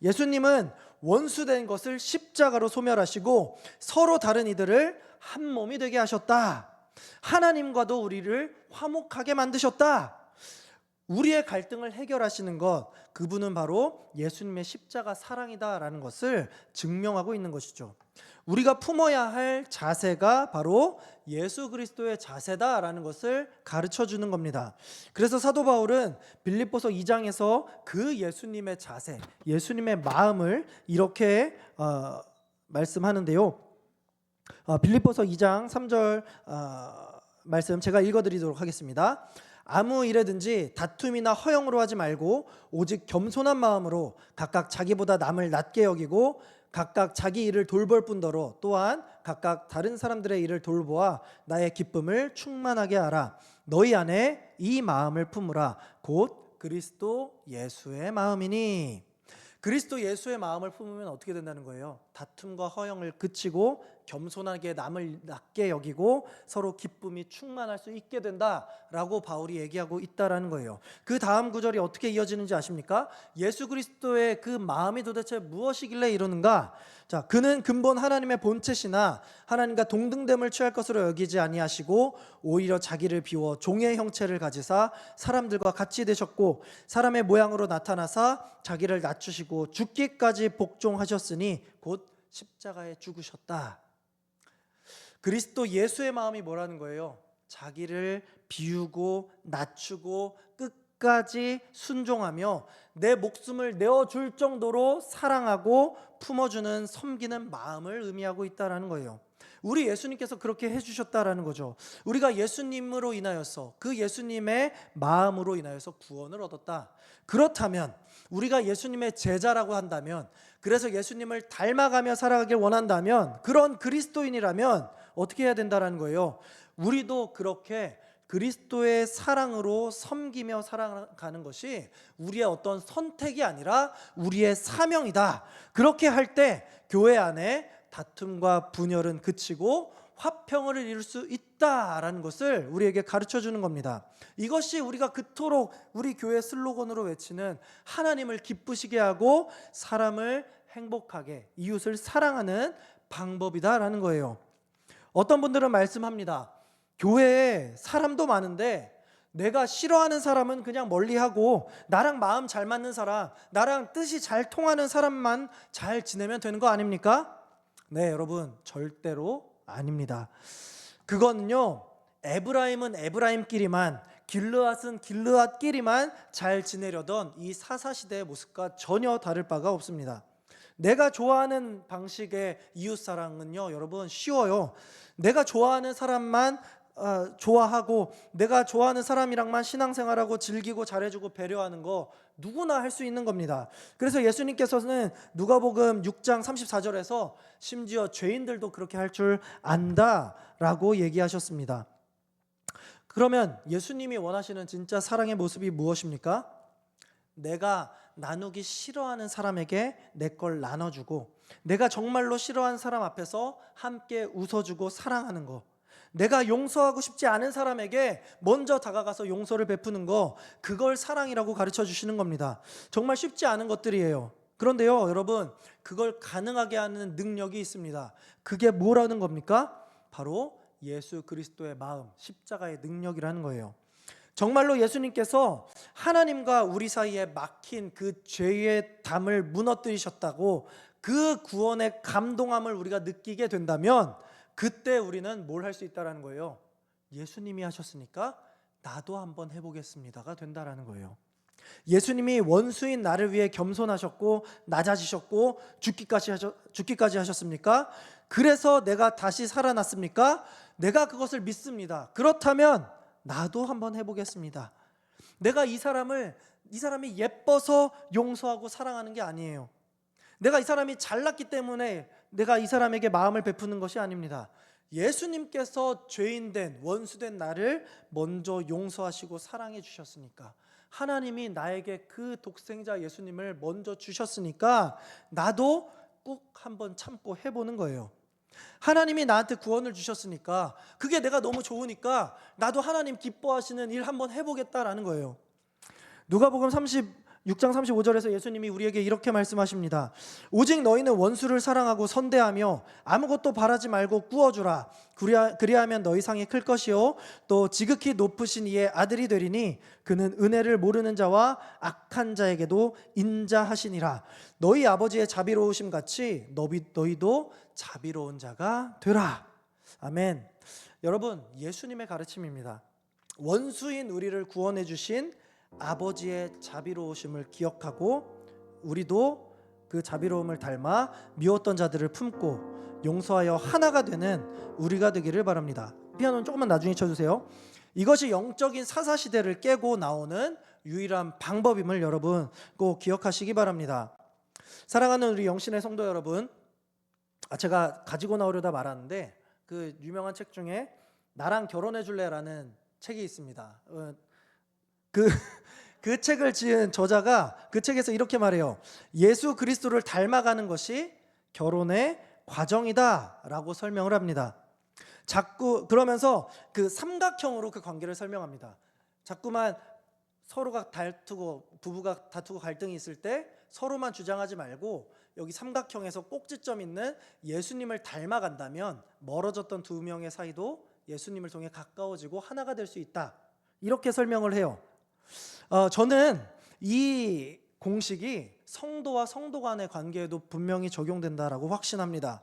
예수님은 원수된 것을 십자가로 소멸하시고 서로 다른 이들을 한 몸이 되게 하셨다. 하나님과도 우리를 화목하게 만드셨다. 우리의 갈등을 해결하시는 것, 그분은 바로 예수님의 십자가 사랑이다라는 것을 증명하고 있는 것이죠. 우리가 품어야 할 자세가 바로 예수 그리스도의 자세다라는 것을 가르쳐 주는 겁니다. 그래서 사도 바울은 빌립보서 2장에서 그 예수님의 자세, 예수님의 마음을 이렇게 말씀하는데요. 빌립보서 2장 3절 말씀 제가 읽어드리도록 하겠습니다. 아무 일에든지 다툼이나 허영으로 하지 말고 오직 겸손한 마음으로 각각 자기보다 남을 낮게 여기고 각각 자기 일을 돌볼 뿐더러 또한 각각 다른 사람들의 일을 돌보아 나의 기쁨을 충만하게 하라. 너희 안에 이 마음을 품으라. 곧 그리스도 예수의 마음이니. 그리스도 예수의 마음을 품으면 어떻게 된다는 거예요? 다툼과 허영을 그치고 겸손하게 남을 낮게 여기고 서로 기쁨이 충만할 수 있게 된다라고 바울이 얘기하고 있다라는 거예요. 그 다음 구절이 어떻게 이어지는지 아십니까? 예수 그리스도의 그 마음이 도대체 무엇이길래 이러는가? 자, 그는 근본 하나님의 본체시나 하나님과 동등됨을 취할 것으로 여기지 아니하시고 오히려 자기를 비워 종의 형체를 가지사 사람들과 같이 되셨고 사람의 모양으로 나타나사 자기를 낮추시고 죽기까지 복종하셨으니 곧 십자가에 죽으셨다. 그리스도 예수의 마음이 뭐라는 거예요? 자기를 비우고 낮추고 끝까지 순종하며 내 목숨을 내어줄 정도로 사랑하고 품어주는 섬기는 마음을 의미하고 있다는 거예요. 우리 예수님께서 그렇게 해주셨다라는 거죠. 우리가 예수님으로 인하여서 그 예수님의 마음으로 인하여서 구원을 얻었다. 그렇다면 우리가 예수님의 제자라고 한다면, 그래서 예수님을 닮아가며 살아가길 원한다면, 그런 그리스도인이라면 어떻게 해야 된다라는 거예요? 우리도 그렇게 그리스도의 사랑으로 섬기며 살아가는 것이 우리의 어떤 선택이 아니라 우리의 사명이다. 그렇게 할 때 교회 안에 다툼과 분열은 그치고 화평을 이룰 수 있다라는 것을 우리에게 가르쳐 주는 겁니다. 이것이 우리가 그토록 우리 교회 슬로건으로 외치는 하나님을 기쁘시게 하고 사람을 행복하게, 이웃을 사랑하는 방법이다라는 거예요. 어떤 분들은 말씀합니다. 교회에 사람도 많은데 내가 싫어하는 사람은 그냥 멀리하고 나랑 마음 잘 맞는 사람, 나랑 뜻이 잘 통하는 사람만 잘 지내면 되는 거 아닙니까? 네, 여러분, 절대로 아닙니다. 그거는요, 에브라임은 에브라임끼리만, 길르앗은 길르앗끼리만 잘 지내려던 이 사사시대의 모습과 전혀 다를 바가 없습니다. 내가 좋아하는 방식의 이웃사랑은요, 여러분, 쉬워요. 내가 좋아하는 사람만 좋아하고 내가 좋아하는 사람이랑만 신앙생활하고 즐기고 잘해주고 배려하는 거 누구나 할 수 있는 겁니다. 그래서 예수님께서는 누가복음 6장 34절에서 심지어 죄인들도 그렇게 할 줄 안다라고 얘기하셨습니다. 그러면 예수님이 원하시는 진짜 사랑의 모습이 무엇입니까? 내가 나누기 싫어하는 사람에게 내 걸 나눠주고 내가 정말로 싫어하는 사람 앞에서 함께 웃어주고 사랑하는 거, 내가 용서하고 싶지 않은 사람에게 먼저 다가가서 용서를 베푸는 거, 그걸 사랑이라고 가르쳐 주시는 겁니다. 정말 쉽지 않은 것들이에요. 그런데요, 여러분, 그걸 가능하게 하는 능력이 있습니다. 그게 뭐라는 겁니까? 바로 예수 그리스도의 마음, 십자가의 능력이라는 거예요. 정말로 예수님께서 하나님과 우리 사이에 막힌 그 죄의 담을 무너뜨리셨다고 그 구원의 감동함을 우리가 느끼게 된다면 그때 우리는 뭘 할 수 있다라는 거예요? 예수님이 하셨으니까 나도 한번 해보겠습니다가 된다라는 거예요. 예수님이 원수인 나를 위해 겸손하셨고 낮아지셨고 죽기까지 하셨습니까? 그래서 내가 다시 살아났습니까? 내가 그것을 믿습니다. 그렇다면 나도 한번 해보겠습니다. 내가 이 사람이 예뻐서 용서하고 사랑하는 게 아니에요. 내가 이 사람이 잘났기 때문에 내가 이 사람에게 마음을 베푸는 것이 아닙니다. 예수님께서 죄인된 원수된 나를 먼저 용서하시고 사랑해 주셨으니까, 하나님이 나에게 그 독생자 예수님을 먼저 주셨으니까 나도 꼭 한번 참고 해보는 거예요. 하나님이 나한테 구원을 주셨으니까, 그게 내가 너무 좋으니까 나도 하나님 기뻐하시는 일 한번 해보겠다라는 거예요. 누가복음 36장 35절에서 예수님이 우리에게 이렇게 말씀하십니다. 오직 너희는 원수를 사랑하고 선대하며 아무것도 바라지 말고 꾸어주라. 그리하면 너희 상이 클 것이요 또 지극히 높으신 이의 아들이 되리니 그는 은혜를 모르는 자와 악한 자에게도 인자하시니라. 너희 아버지의 자비로우심 같이 너희도 자비로운 자가 되라. 아멘. 여러분, 예수님의 가르침입니다. 원수인 우리를 구원해 주신 아버지의 자비로우심을 기억하고 우리도 그 자비로움을 닮아 미웠던 자들을 품고 용서하여 하나가 되는 우리가 되기를 바랍니다. 피아노는 조금만 나중에 쳐주세요. 이것이 영적인 사사시대를 깨고 나오는 유일한 방법임을 여러분 꼭 기억하시기 바랍니다. 사랑하는 우리 영신의 성도 여러분, 제가 가지고 나오려다 말았는데 그 유명한 책 중에 나랑 결혼해 줄래라는 책이 있습니다. 그 책을 지은 저자가 그 책에서 이렇게 말해요. 예수 그리스도를 닮아가는 것이 결혼의 과정이다라고 설명을 합니다. 그러면서 그 삼각형으로 그 관계를 설명합니다. 자꾸만 서로가 부부가 다투고 갈등이 있을 때 서로만 주장하지 말고 여기 삼각형에서 꼭지점 있는 예수님을 닮아간다면 멀어졌던 두 명의 사이도 예수님을 통해 가까워지고 하나가 될 수 있다. 이렇게 설명을 해요. 저는 이 공식이 성도와 성도 간의 관계에도 분명히 적용된다라고 확신합니다.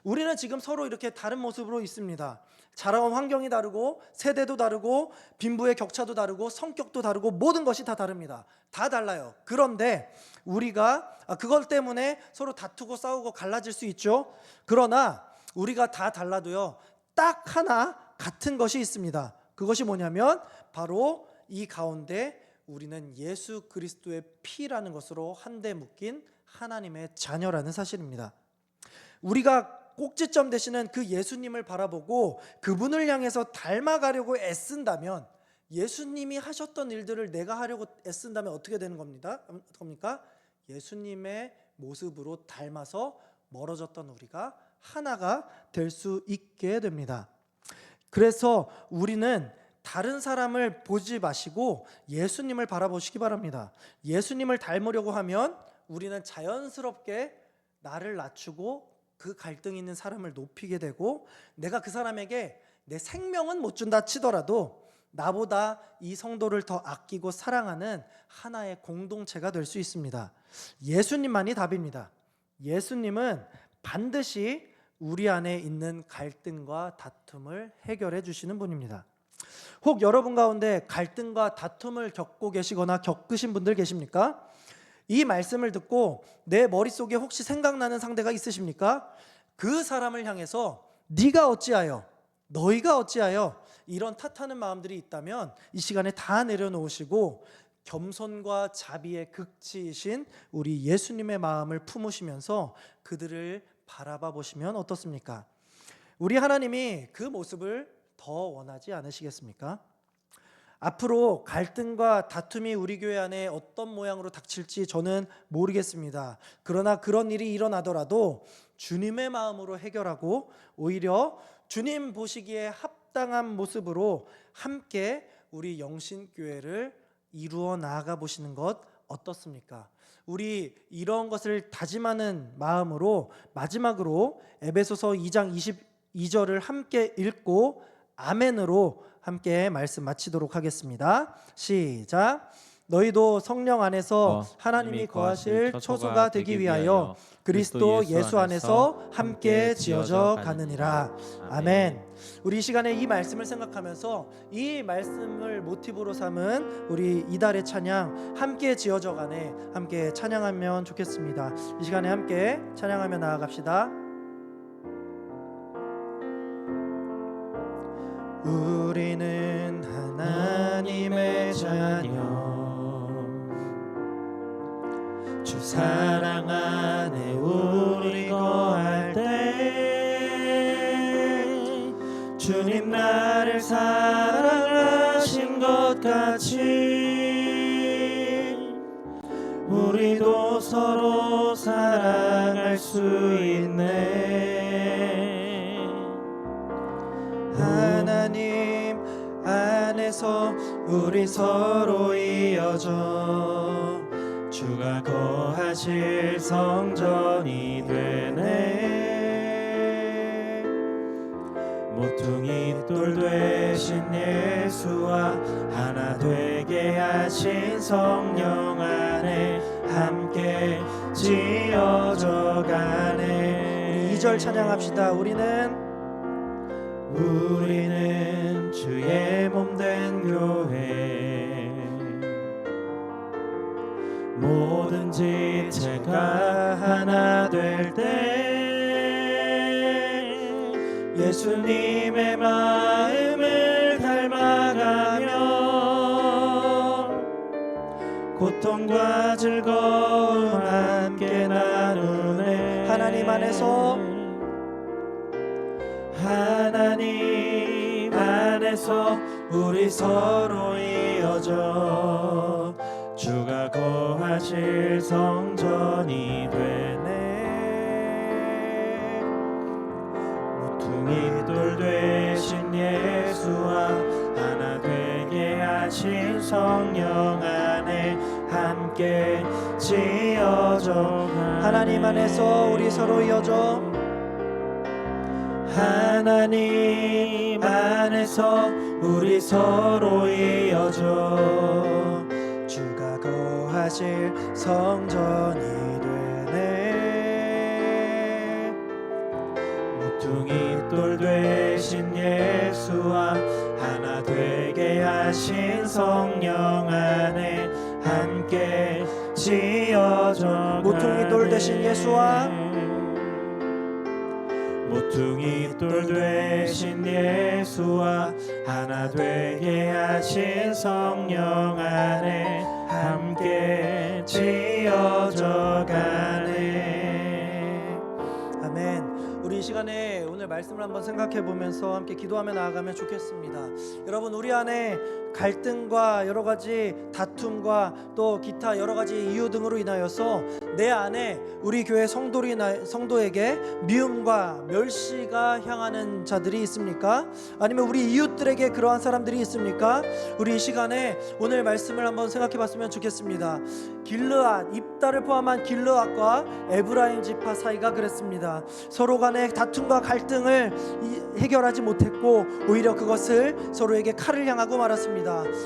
우리는 지금 서로 이렇게 다른 모습으로 있습니다. 자라온 환경이 다르고 세대도 다르고 빈부의 격차도 다르고 성격도 다르고 모든 것이 다 다릅니다. 다 달라요. 그런데 우리가 그것 때문에 서로 다투고 싸우고 갈라질 수 있죠. 그러나 우리가 다 달라도요, 딱 하나 같은 것이 있습니다. 그것이 뭐냐면 바로 이 가운데 우리는 예수 그리스도의 피라는 것으로 한데 묶인 하나님의 자녀라는 사실입니다. 우리가 꼭지점 되시는 그 예수님을 바라보고 그분을 향해서 닮아가려고 애쓴다면, 예수님이 하셨던 일들을 내가 하려고 애쓴다면 어떻게 되는 겁니까? 예수님의 모습으로 닮아서 멀어졌던 우리가 하나가 될 수 있게 됩니다. 그래서 우리는 다른 사람을 보지 마시고 예수님을 바라보시기 바랍니다. 예수님을 닮으려고 하면 우리는 자연스럽게 나를 낮추고 그 갈등 있는 사람을 높이게 되고, 내가 그 사람에게 내 생명은 못 준다 치더라도 나보다 이 성도를 더 아끼고 사랑하는 하나의 공동체가 될 수 있습니다. 예수님만이 답입니다. 예수님은 반드시 우리 안에 있는 갈등과 다툼을 해결해 주시는 분입니다. 혹 여러분 가운데 갈등과 다툼을 겪고 계시거나 겪으신 분들 계십니까? 이 말씀을 듣고 내 머릿속에 혹시 생각나는 상대가 있으십니까? 그 사람을 향해서 네가 어찌하여, 너희가 어찌하여, 이런 탓하는 마음들이 있다면 이 시간에 다 내려놓으시고 겸손과 자비의 극치이신 우리 예수님의 마음을 품으시면서 그들을 바라봐 보시면 어떻습니까? 우리 하나님이 그 모습을 더 원하지 않으시겠습니까? 앞으로 갈등과 다툼이 우리 교회 안에 어떤 모양으로 닥칠지 저는 모르겠습니다. 그러나 그런 일이 일어나더라도 주님의 마음으로 해결하고 오히려 주님 보시기에 합당한 모습으로 함께 우리 영신교회를 이루어 나아가 보시는 것 어떻습니까? 우리 이런 것을 다짐하는 마음으로 마지막으로 에베소서 2장 22절을 함께 읽고 아멘으로 함께 말씀 마치도록 하겠습니다. 시작. 너희도 성령 안에서 하나님이 거하실 처소가 되기 위하여 그리스도 예수 안에서 함께 지어져 가느니라. 아멘. 우리 이 시간에 이 말씀을 생각하면서 이 말씀을 모티브로 삼은 우리 이달의 찬양 함께 지어져 가네 함께 찬양하면 좋겠습니다. 이 시간에 함께 찬양하며 나아갑시다. 우리는 하나님의 자녀 주 사랑 안에 우리 거할 때 주님 나를 사랑하신 것 같이 우리도 서로 사랑할 수 있네. 하나님 안에서 우리 서로 이어져 주가 거하실 성전이 되네. 모퉁이 돌 되신 예수와 하나 되게 하신 성령 안에 함께 지어져 가네. 2절 찬양합시다. 우리는 주의 몸된 교회 모든 지체가 하나 될 때 예수님의 마음을 닮아가며 고통과 즐거움 함께 나누네. 하나님 안에서 우리 서로 이어져 주가 거하실 성전이 되네. 모퉁이 돌 되신 예수와 하나 되게 하신 성령 안에 함께 지어져 하나님 안에서 우리 서로 이어져 하나님 안에서 우리 서로 이어져 주가 거하실 성전이 되네. 모퉁이 돌 되신 예수와 하나 되게 하신 성령 안에 함께 지어져 모퉁이 돌 되신 예수와 모퉁이 돌 되신 예수와 하나 되게 하신 성령 안에 함께 지어져 가네. 아멘. 우리 이 시간에 오늘 말씀을 한번 생각해 보면서 함께 기도하며 나아가면 좋겠습니다. 여러분, 우리 안에 갈등과 여러 가지 다툼과 또 기타 여러 가지 이유 등으로 인하여서 내 안에 우리 교회 성도에게 미움과 멸시가 향하는 자들이 있습니까? 아니면 우리 이웃들에게 그러한 사람들이 있습니까? 우리 이 시간에 오늘 말씀을 한번 생각해 봤으면 좋겠습니다. 길르앗, 입다를 포함한 길르앗과 에브라임 지파 사이가 그랬습니다. 서로 간의 다툼과 갈등을 해결하지 못했고 오히려 그것을 서로에게 칼을 향하고 말았습니다.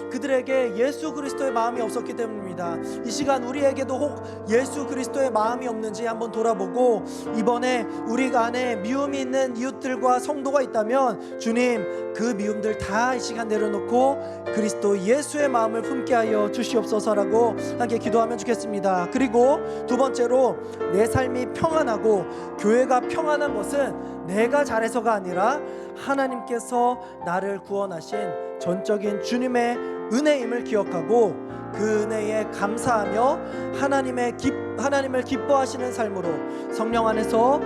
그들에게 예수 그리스도의 마음이 없었기 때문입니다. 이 시간 우리에게도 혹 예수 그리스도의 마음이 없는지 한번 돌아보고 이번에 우리가 안에 미움이 있는 이웃들과 성도가 있다면 주님 그 미움들 다 이 시간 내려놓고 그리스도 예수의 마음을 품게 하여 주시옵소서라고 함께 기도하면 좋겠습니다. 그리고 두 번째로 내 삶이 평안하고 교회가 평안한 것은 내가 잘해서가 아니라 하나님께서 나를 구원하신 전적인 주님의 은혜임을 기억하고 그 은혜에 감사하며 하나님을 기뻐하시는 삶으로 성령 안에서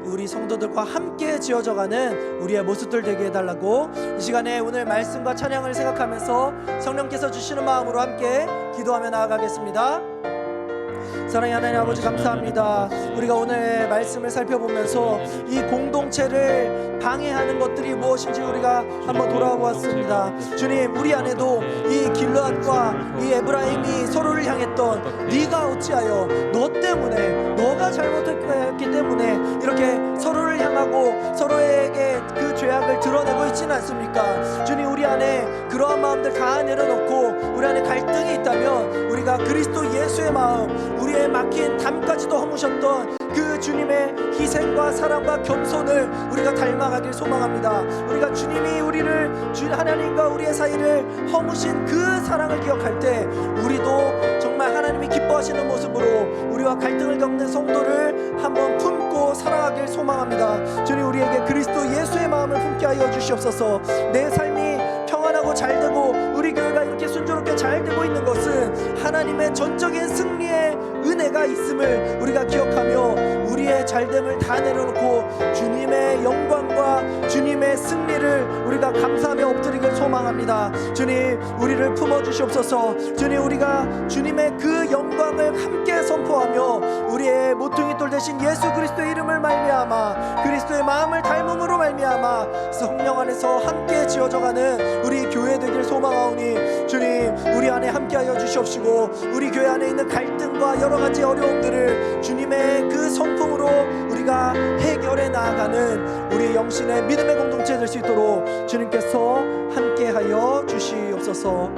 우리 성도들과 함께 지어져가는 우리의 모습들 되게 해달라고 이 시간에 오늘 말씀과 찬양을 생각하면서 성령께서 주시는 마음으로 함께 기도하며 나아가겠습니다. 사랑의 하나님 아버지 감사합니다. 우리가 오늘 말씀을 살펴보면서 이 공동체를 방해하는 것들이 무엇인지 우리가 한번 돌아보았습니다. 주님, 우리 안에도 이 길르앗과 이 에브라임이 서로를 향했던 네가 어찌하여 너 때문에 너가 잘못했기 때문에 이렇게 서로를 향하고 서로에게 그 죄악을 드러내고 있지는 않습니까? 주님, 우리 안에 그러한 마음들 다 내려놓고 우리 안에 갈등이 있다면 우리가 그리스도 예수의 마음, 우리의 막힌 담까지도 허무셨던 그 주님의 희생과 사랑과 겸손을 우리가 닮아가길 소망합니다. 우리가 주님이 우리를 하나님과 우리의 사이를 허무신 그 사랑을 기억할 때 우리도 정말 하나님이 기뻐하시는 모습으로 우리와 갈등을 겪는 성도를 한번 품고 살아가길 소망합니다. 주님, 우리에게 그리스도 예수의 마음을 품게 하여 주시옵소서. 내 삶이 평안하고 잘되고 우리 교회가 이렇게 순조롭게 잘되고 있는 것은 하나님의 전적인 승리의 은혜가 있음을 우리가 기억하며 우리의 잘됨을 다 내려놓고 주님의 영광과 주님의 승리를 우리가 감사하며 엎드리길 소망합니다. 주님, 우리를 품어주시옵소서. 주님, 우리가 주님의 그 영광을 함께 선포하며 우리의 모퉁이 돌 대신 예수 그리스도의 이름을 말미암아 그리스도의 마음을 닮음으로 말미암아 성령 안에서 함께 지어져가는 우리 교회 되길 소망하오니 주님, 우리 안에 함께하여 주시옵시고 우리 교회 안에 있는 갈등과 여러 가지 어려움들을 주님의 그 성품으로 우리가 해결해 나아가는 우리 영신의 믿음의 공동체 될 수 있도록 주님께서 함께하여 주시옵소서.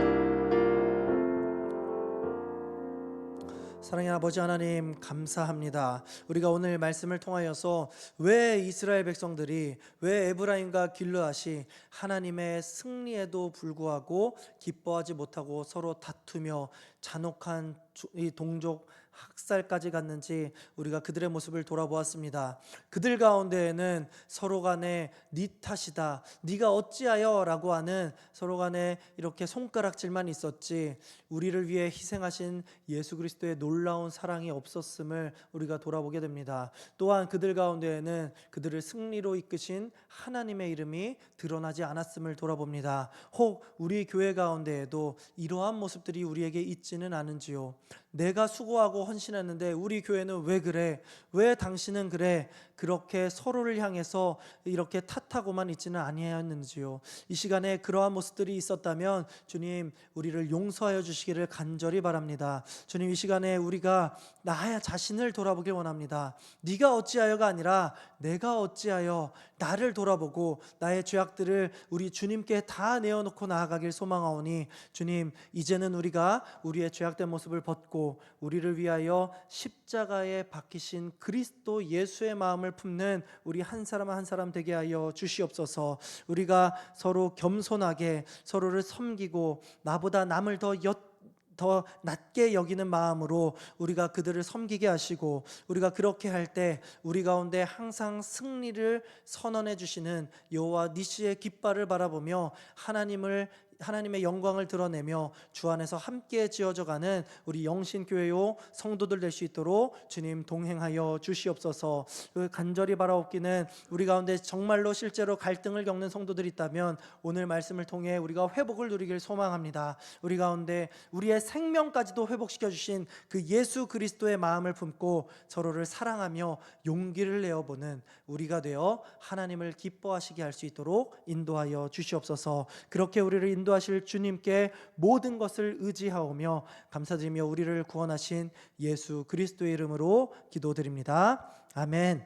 사랑의 아버지 하나님 감사합니다. 우리가 오늘 말씀을 통하여서 왜 이스라엘 백성들이, 왜 에브라임과 길르앗이 하나님의 승리에도 불구하고 기뻐하지 못하고 서로 다투며 잔혹한 이 동족 학살까지 갔는지 우리가 그들의 모습을 돌아보았습니다. 그들 가운데에는 서로 간에 네 탓이다, 네가 어찌하여 라고 하는 서로 간에 이렇게 손가락질만 있었지 우리를 위해 희생하신 예수 그리스도의 놀라운 사랑이 없었음을 우리가 돌아보게 됩니다. 또한 그들 가운데에는 그들을 승리로 이끄신 하나님의 이름이 드러나지 않았음을 돌아봅니다. 혹 우리 교회 가운데에도 이러한 모습들이 우리에게 있지는 않은지요? 내가 수고하고 헌신했는데 우리 교회는 왜 그래? 왜 당신은 그래? 그렇게 서로를 향해서 이렇게 탓하고만 있지는 아니하였는지요? 이 시간에 그러한 모습들이 있었다면 주님, 우리를 용서하여 주시기를 간절히 바랍니다. 주님, 이 시간에 우리가 나 자신을 돌아보길 원합니다. 네가 어찌하여가 아니라 내가 어찌하여 나를 돌아보고 나의 죄악들을 우리 주님께 다 내어놓고 나아가길 소망하오니 주님, 이제는 우리가 우리의 죄악된 모습을 벗고 우리를 위하여 십자가에 박히신 그리스도 예수의 마음을 품는 우리 한 사람 한 사람 되게 하여 주시옵소서. 우리가 서로 겸손하게 서로를 섬기고 나보다 남을 더 낮게 여기는 마음으로 우리가 그들을 섬기게 하시고 우리가 그렇게 할 때 우리 가운데 항상 승리를 선언해 주시는 여호와 니시의 깃발을 바라보며 하나님의 영광을 드러내며 주 안에서 함께 지어져가는 우리 영신교회요 성도들 될 수 있도록 주님 동행하여 주시옵소서. 간절히 바라옵기는 우리 가운데 정말로 실제로 갈등을 겪는 성도들이 있다면 오늘 말씀을 통해 우리가 회복을 누리길 소망합니다. 우리 가운데 우리의 생명까지도 회복시켜 주신 그 예수 그리스도의 마음을 품고 서로를 사랑하며 용기를 내어보는 우리가 되어 하나님을 기뻐하시게 할 수 있도록 인도하여 주시옵소서. 그렇게 우리를 인도하실 주님께 모든 것을 의지하오며 감사드리며 우리를 구원하신 예수 그리스도의 이름으로 기도드립니다. 아멘.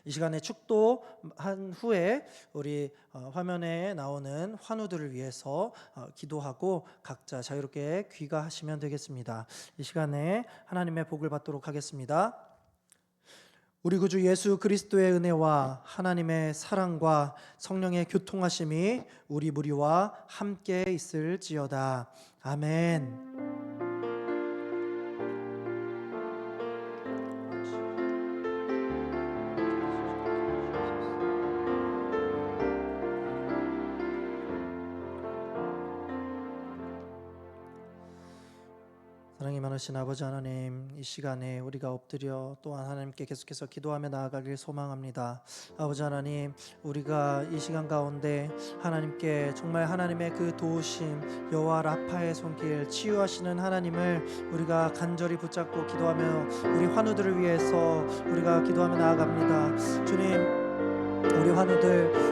이 시간에 축도한 후에 우리 화면에 나오는 환우들을 위해서 기도하고 각자 자유롭게 귀가하시면 되겠습니다. 이 시간에 하나님의 복을 받도록 하겠습니다. 우리 구주 예수 그리스도의 은혜와 하나님의 사랑과 성령의 교통하심이 우리 무리와 함께 있을지어다. 아멘. 사랑이 많으신 아버지 하나님, 이 시간에 우리가 엎드려 또한 하나님께 계속해서 기도하며 나아가길 소망합니다. 아버지 하나님, 우리가 이 시간 가운데 하나님께 정말 하나님의 그 도우심, 여호와 라파의 손길, 치유하시는 하나님을 우리가 간절히 붙잡고 기도하며 우리 환우들을 위해서 우리가 기도하며 나아갑니다. 주님, 우리 환우들